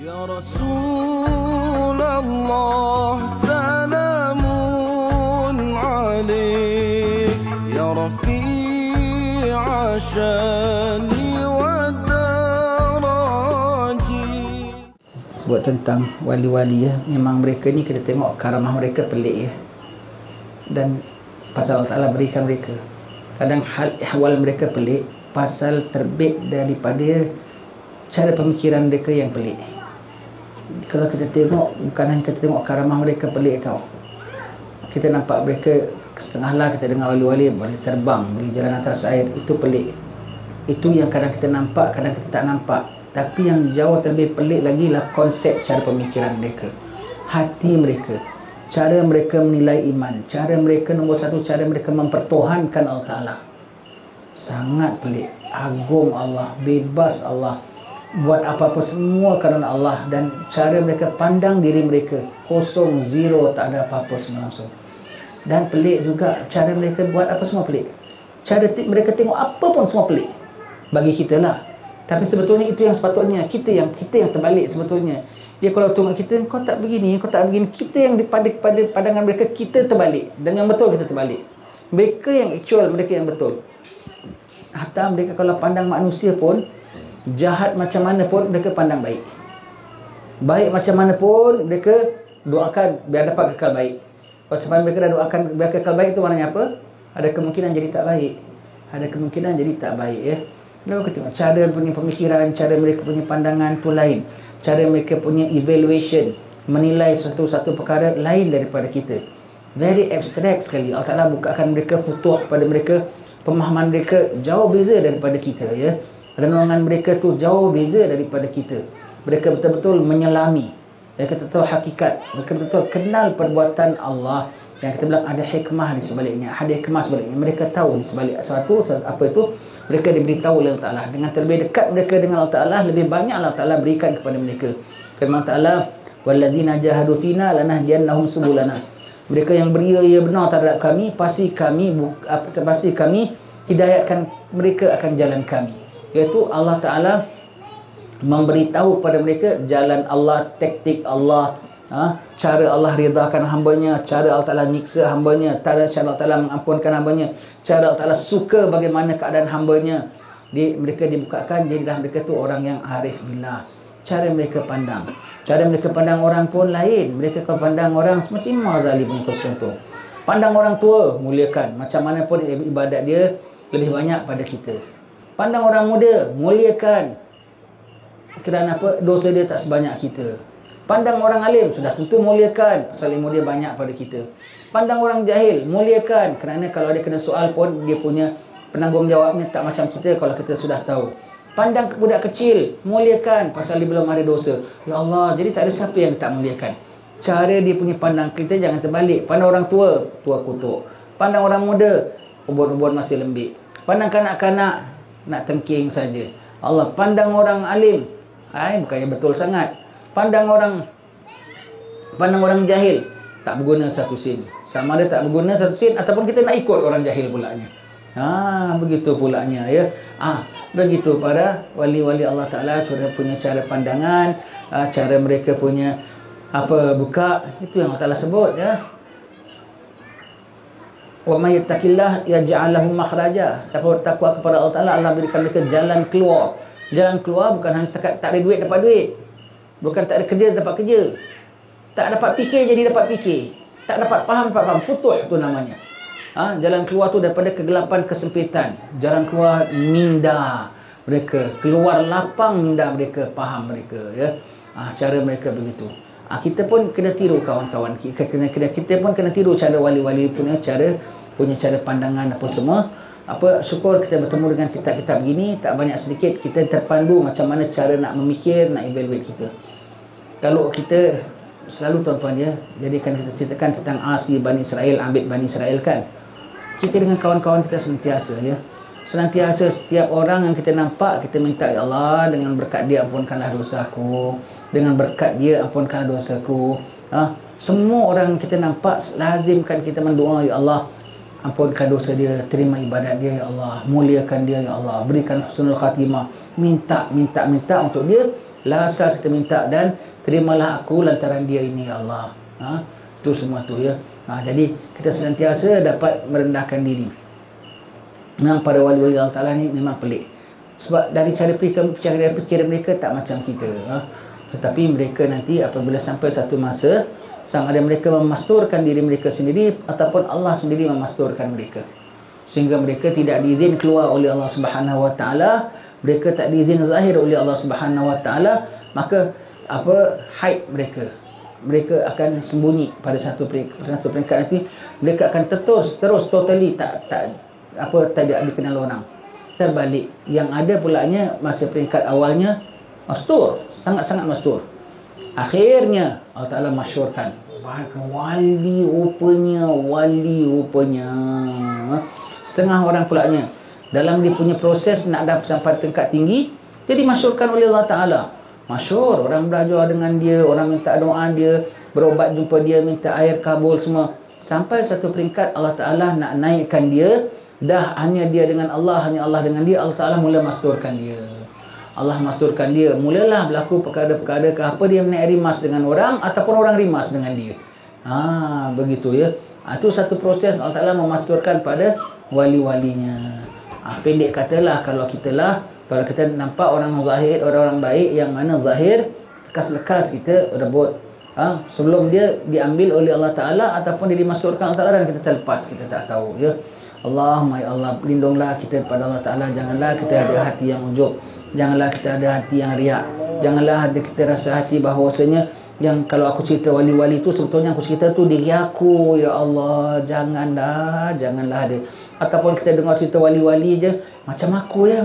Ya Rasulullah, salamun alaik, ya Rafi'a syani wa daraji. Sebut tentang wali-wali ya, memang mereka ni kita tengok karamah mereka pelik ya. Dan pasal Allah Ta'ala berikan mereka, kadang hal ihwal mereka pelik pasal terbit daripada cara pemikiran mereka yang pelik. Kalau kita tengok, bukan hanya kita tengok karamah mereka pelik tau, kita nampak mereka setengah lah, kita dengar wali-wali boleh terbang, boleh jalan atas air, itu pelik. Itu yang kadang kita nampak, kadang kita tak nampak. Tapi yang jauh lebih pelik lagi lah konsep cara pemikiran mereka, hati mereka, cara mereka menilai iman, cara mereka, nombor satu, cara mereka mempertuhankan Allah Ta'ala. Sangat pelik. Agung Allah, bebas Allah, buat apa-apa semua kerana Allah. Dan cara mereka pandang diri mereka, kosong, zero, tak ada apa-apa semua langsung. Dan pelik juga cara mereka buat apa semua pelik. Cara mereka tengok apa pun semua pelik bagi kita lah. Tapi sebetulnya itu yang sepatutnya kita yang terbalik sebetulnya. Dia kalau tengok kita, kau tak begini, kau tak begini, kita yang pada pandangan mereka kita terbalik, dan yang betul kita terbalik. Mereka yang actual, mereka yang betul. Hatta mereka kalau pandang manusia pun, jahat macam mana pun mereka pandang baik. Baik macam mana pun mereka doakan biar dapat kekal baik. Kalau sebab mereka dah doakan biar kekal baik, itu maknanya apa? Ada kemungkinan jadi tak baik. Ada kemungkinan jadi tak baik ya. Lalu kita tengok cara punya pemikiran, cara mereka punya pandangan tu lain. Cara mereka punya evaluation, menilai satu perkara lain daripada kita. Very abstract sekali. Allah Ta'ala bukakan mereka, futuh pada mereka, pemahaman mereka jauh beza daripada kita ya. Renungan mereka tu jauh beza daripada kita. Mereka betul-betul menyelami, mereka betul-betul hakikat, mereka betul-betul kenal perbuatan Allah. Yang kita bilang ada hikmah di sebaliknya, ada hikmah sebaliknya. Mereka tahu di sebalik sesuatu apa itu, mereka diberitahu oleh Allah Ta'ala. Dengan terlebih dekat mereka dengan Allah Ta'ala, lebih banyak Allah Ta'ala berikan kepada mereka. Firman Ta'ala, walladzina jahadu fina lanahdiyannahum subulana. Mereka yang beria benar terhadap kami, pasti kami hidayatkan mereka akan jalan kami. Iaitu Allah Ta'ala memberitahu kepada mereka jalan Allah, taktik Allah, cara Allah ridakan hambanya, cara Allah Ta'ala nyiksa hambanya, cara Allah Ta'ala mengampunkan hambanya, cara Allah Ta'ala suka bagaimana keadaan hambanya. Mereka dibukakan, jadilah mereka tu orang yang arif billah. Cara mereka pandang orang pun lain. Mereka kalau pandang orang macam Imam Ghazali punya contoh, pandang orang tua, muliakan. Macam mana pun ibadat dia lebih banyak pada kita. Pandang orang muda, muliakan. Kerana apa? Dosa dia tak sebanyak kita. Pandang orang alim, sudah tentu muliakan, pasal ilmu dia banyak pada kita. Pandang orang jahil, muliakan, kerana kalau dia kena soal pun dia punya penanggungjawabnya tak macam kita kalau kita sudah tahu. Pandang budak kecil, muliakan, pasal dia belum ada dosa. Ya Allah, jadi tak ada siapa yang tak muliakan. Cara dia punya pandang, kita jangan terbalik. Pandang orang tua, tua kutuk. Pandang orang muda, ubur-ubur masih lembik. Pandang kanak-kanak, nak tengking saja. Allah pandang orang alim, bukannya betul sangat. Pandang orang jahil, tak berguna satu sen. Sama ada tak berguna satu sen, ataupun kita nak ikut orang jahil pulanya. Begitu pulanya ya. Begitu para wali-wali Allah Ta'ala, punya cara pandangan, cara mereka punya buka, itu yang Allah Ta'ala sebut ya. Wa may yattaqillah yaj'al lahu makhraja. Siapa bertakwa kepada Allah Ta'ala, Allah berikan mereka jalan keluar. Jalan keluar bukan hanya setakat tak ada duit dapat duit, bukan tak ada kerja dapat kerja, tak dapat fikir jadi dapat fikir, tak dapat faham dapat faham. Futuh itu namanya. Jalan keluar tu daripada kegelapan, kesempitan. Jalan keluar minda mereka, keluar lapang minda mereka, faham mereka ya. Cara mereka begitu. Kita pun kena tiru kawan-kawan. Kita pun kena tiru cara wali-wali punya cara pandangan apa semua. Syukur kita bertemu dengan kitab-kitab begini, tak banyak sedikit kita terpandu macam mana cara nak memikir, nak evaluate kita. Kalau kita selalu tuan-tuan ya, jadikan kita ceritakan tentang Asi Bani Israel, ambil Bani Israel kan. Kita dengan kawan-kawan kita senantiasa setiap orang yang kita nampak, kita minta, ya Allah, dengan berkat dia ampunkanlah dosaku, dengan berkat dia ampunkanlah dosaku. Semua orang kita nampak, lazimkan kita mendoa, ya Allah, ampunkan dosa dia, terima ibadat dia ya Allah, muliakan dia ya Allah, berikan husnul khatimah. Minta untuk dia La asal kita minta, dan terimalah aku lantaran dia ini ya Allah. Itu semua tu ya. Jadi kita senantiasa dapat merendahkan diri. Memang para wali-wali Allah Ta'ala ni memang pelik. Sebab dari cara fikir mereka tak macam kita. Tetapi mereka nanti apabila sampai satu masa, sama ada mereka memasturkan diri mereka sendiri ataupun Allah sendiri memasturkan mereka, sehingga mereka tidak diizin keluar oleh Allah Subhanahu Wa Ta'ala, mereka tak diizin zahir oleh Allah Subhanahu Wa Ta'ala, maka haid mereka akan sembunyi pada satu peringkat nanti. Mereka akan terus totally tak dikenal orang. Terbalik, yang ada pulanya masa peringkat awalnya mastur, sangat-sangat mastur. Akhirnya Allah Ta'ala masyurkan, wali rupanya. Setengah orang pulanya dalam dia punya proses nak dah sampai peringkat tinggi, dia dimasyurkan oleh Allah Ta'ala. Masyur, orang belajar dengan dia, orang minta doa dia, berobat jumpa dia, minta air kabul semua. Sampai satu peringkat Allah Ta'ala nak naikkan dia, dah hanya dia dengan Allah, hanya Allah dengan dia, Allah Ta'ala mula masturkan dia. Allah masturkan dia, mulalah berlaku perkara-perkara ke apa dia menaik rimas dengan orang ataupun orang rimas dengan dia. Begitu ya. Itu satu proses Allah Ta'ala memasturkan pada wali-walinya. Pendek katalah, kalau kita nampak orang zahir, orang baik yang mana zahir lekas-lekas kita rebut. Sebelum dia diambil oleh Allah Ta'ala ataupun dia dimasturkan Allah Ta'ala dan kita terlepas, kita tak tahu ya. Allahumma ya Allah, lindunglah kita pada Allah Ta'ala. Janganlah kita ada hati yang ujub, janganlah kita ada hati yang riak, janganlah kita rasa hati bahawasanya yang kalau aku cerita wali-wali tu sebetulnya aku cerita tu diri aku. Ya Allah, janganlah ada. Ataupun kita dengar cerita wali-wali je, macam aku ya.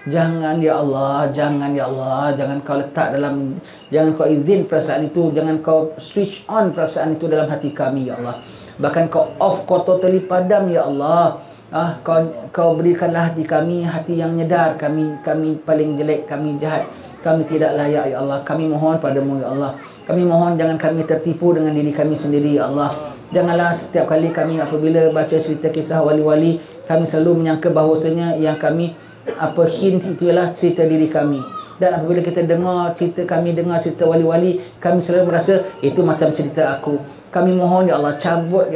Jangan ya Allah, jangan kau letak dalam, jangan kau izin perasaan itu, jangan kau switch on perasaan itu dalam hati kami ya Allah. Bahkan kau off, kau totally padam ya Allah. Kau berikanlah hati kami hati yang nyedar, kami paling jelek, kami jahat, kami tidak layak ya Allah. Kami mohon padamu ya Allah. Kami mohon jangan kami tertipu dengan diri kami sendiri ya Allah. Janganlah setiap kali kami apabila baca cerita kisah wali-wali, kami selalu menyangka bahawasanya yang kami hint itu ialah cerita diri kami. Dan apabila kita dengar cerita wali-wali, kami selalu merasa itu macam cerita aku. Kami mohon ya Allah, cabut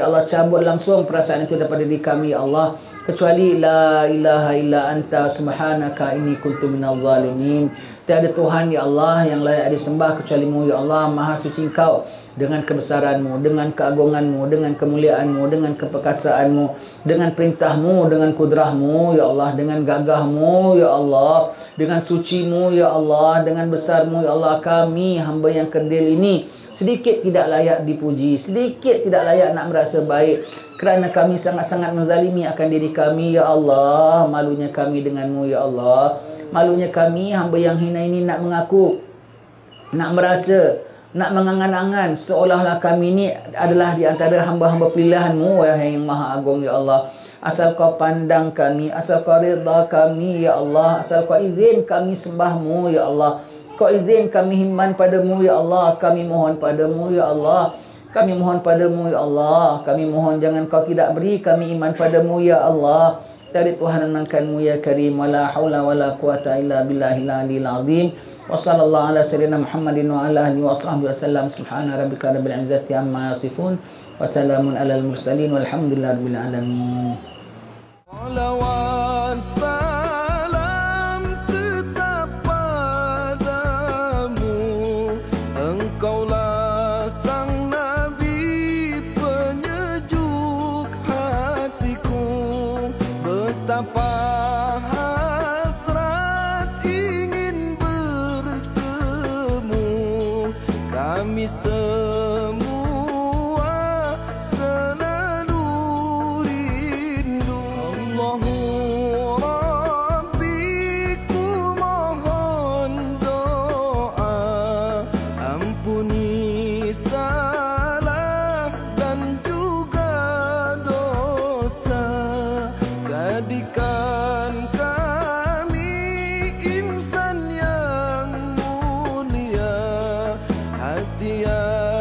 langsung perasaan itu daripada diri kami ya Allah. Kecuali la ilaha illa anta subhanaka inni kuntu minadh zalimin. Tiada Tuhan ya Allah yang layak disembah kecuali-Mu ya Allah. Maha suci Engkau dengan kebesaran-Mu, dengan keagungan-Mu, dengan kemuliaan-Mu, dengan keperkasaanmu, dengan perintah-Mu, dengan kudrah-Mu ya Allah, dengan gagah-Mu ya Allah, dengan suci-Mu ya Allah, dengan besar-Mu ya Allah. Kami hamba yang kerdil ini sedikit tidak layak dipuji, sedikit tidak layak nak merasa baik, kerana kami sangat-sangat menzalimi akan diri kami ya Allah. Malunya kami denganmu ya Allah. Malunya kami hamba yang hina ini nak mengaku, nak merasa, nak mengangan-angan seolah-olah kami ini adalah di antara hamba-hamba pilihanmu yang maha agung ya Allah. Asal kau pandang kami, asal kau redha kami ya Allah, asal kau izin kami sembahmu ya Allah, kau izin kami iman padamu ya Allah. Kami mohon padamu ya Allah, kami mohon padamu ya Allah. Kami mohon jangan kau tidak beri kami iman padamu ya Allah. Dari Tuhan menangkanmu ya Karim. Wala hawla wala quwata illa billahil aliyil azim. Wa sallallahu ala sayyidina Muhammadin wa ala alihi wa sahbihi wasallam. Subhana rabbika rabbil izzati amma yasifun. Wa salamun alal mursalin. Walhamdulillahi rabbil alamin. Salawat salam tetap padamu, Engkaulah sang Nabi penyejuk hatiku. Betapa hasrat ingin bertemu kami semua selalu rindu. Allahu Rabbi, ku mohon doa, ampuni salah dan juga dosa. Jadikan kami insan yang mulia, hati yang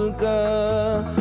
sangka